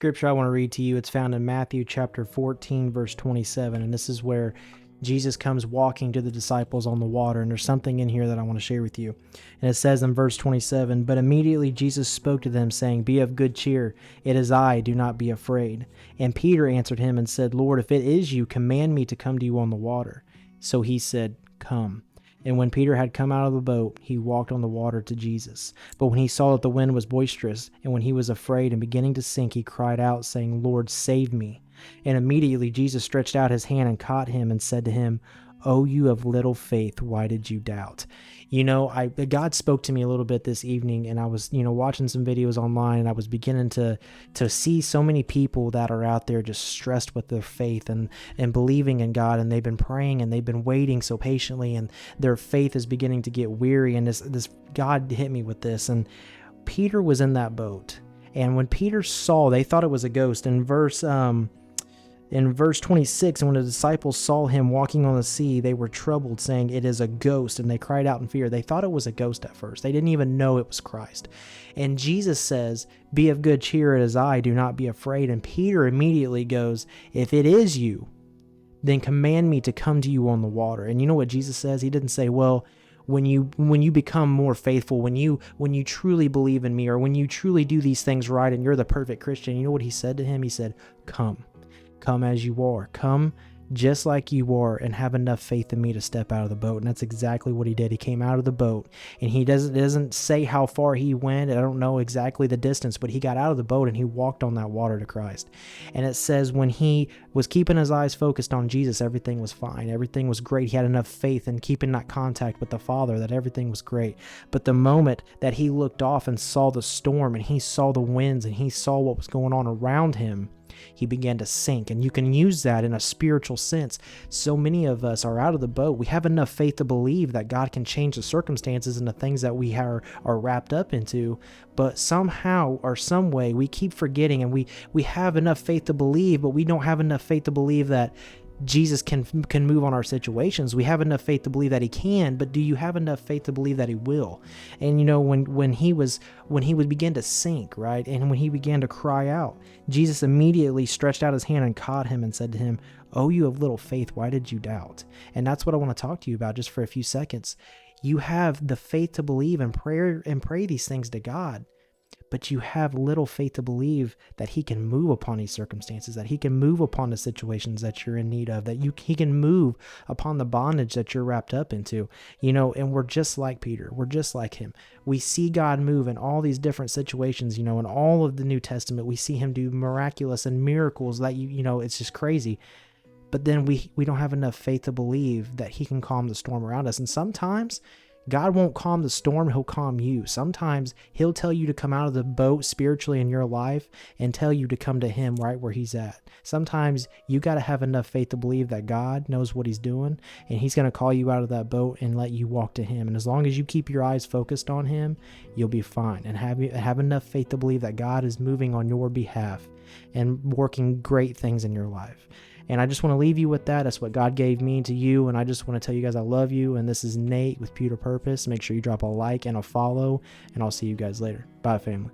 scripture I want to read to you. It's found in Matthew chapter 14, verse 27. And this is where Jesus comes walking to the disciples on the water. And there's something in here that I want to share with you. And it says in verse 27, "But immediately Jesus spoke to them, saying, Be of good cheer. It is I, do not be afraid. And Peter answered him and said, Lord, if it is you, command me to come to you on the water. So he said, Come. And when Peter had come out of the boat, he walked on the water to Jesus. But when he saw that the wind was boisterous, and when he was afraid and beginning to sink, he cried out, saying, Lord, save me. And immediately Jesus stretched out his hand and caught him and said to him, Oh, you of little faith, why did you doubt? God spoke to me a little bit this evening, and I was, watching some videos online, and I was beginning to see so many people that are out there just stressed with their faith and believing in God, and they've been praying and they've been waiting so patiently, and their faith is beginning to get weary. And this God hit me with this, and Peter was in that boat, and when Peter saw, they thought it was a ghost. In verse 26, and when the disciples saw him walking on the sea, they were troubled, saying, It is a ghost, and they cried out in fear. They thought it was a ghost at first. They didn't even know it was Christ. And Jesus says, Be of good cheer, it is I, do not be afraid. And Peter immediately goes, If it is you, then command me to come to you on the water. And you know what Jesus says? He didn't say, well, when you become more faithful, when you truly believe in me, or when you truly do these things right and you're the perfect Christian, you know what he said to him? He said, Come. Come as you are. Come just like you are, and have enough faith in me to step out of the boat. And that's exactly what he did. He came out of the boat, and he doesn't say how far he went. I don't know exactly the distance, but he got out of the boat and he walked on that water to Christ. And it says when he was keeping his eyes focused on Jesus, everything was fine. Everything was great. He had enough faith in keeping that contact with the Father that everything was great. But the moment that he looked off and saw the storm, and he saw the winds, and he saw what was going on around him, he began to sink. And you can use that in a spiritual sense. So many of us are out of the boat. We have enough faith to believe that God can change the circumstances and the things that we are wrapped up into, but somehow or some way we keep forgetting, and we have enough faith to believe, but we don't have enough faith to believe that Jesus can move on our situations. We have enough faith to believe that he can, but do you have enough faith to believe that he will? And when he would begin to sink, right, and when he began to cry out, Jesus immediately stretched out his hand and caught him and said to him, Oh, you of little faith, why did you doubt? And that's what I want to talk to you about just for a few seconds. You have the faith to believe and pray these things to God, but you have little faith to believe that he can move upon these circumstances, that he can move upon the situations that you're in need of, that he can move upon the bondage that you're wrapped up into, and we're just like Peter. We're just like him. We see God move in all these different situations, in all of the New Testament. We see him do miraculous and miracles that, it's just crazy. But then we don't have enough faith to believe that he can calm the storm around us. And sometimes God won't calm the storm, he'll calm you. Sometimes he'll tell you to come out of the boat spiritually in your life and tell you to come to him right where he's at. Sometimes you got to have enough faith to believe that God knows what he's doing, and he's going to call you out of that boat and let you walk to him. And as long as you keep your eyes focused on him, you'll be fine. And have enough faith to believe that God is moving on your behalf and working great things in your life. And I just want to leave you with that. That's what God gave me to you. And I just want to tell you guys I love you. And this is Nate with Pewter Purpose. Make sure you drop a like and a follow. And I'll see you guys later. Bye, family.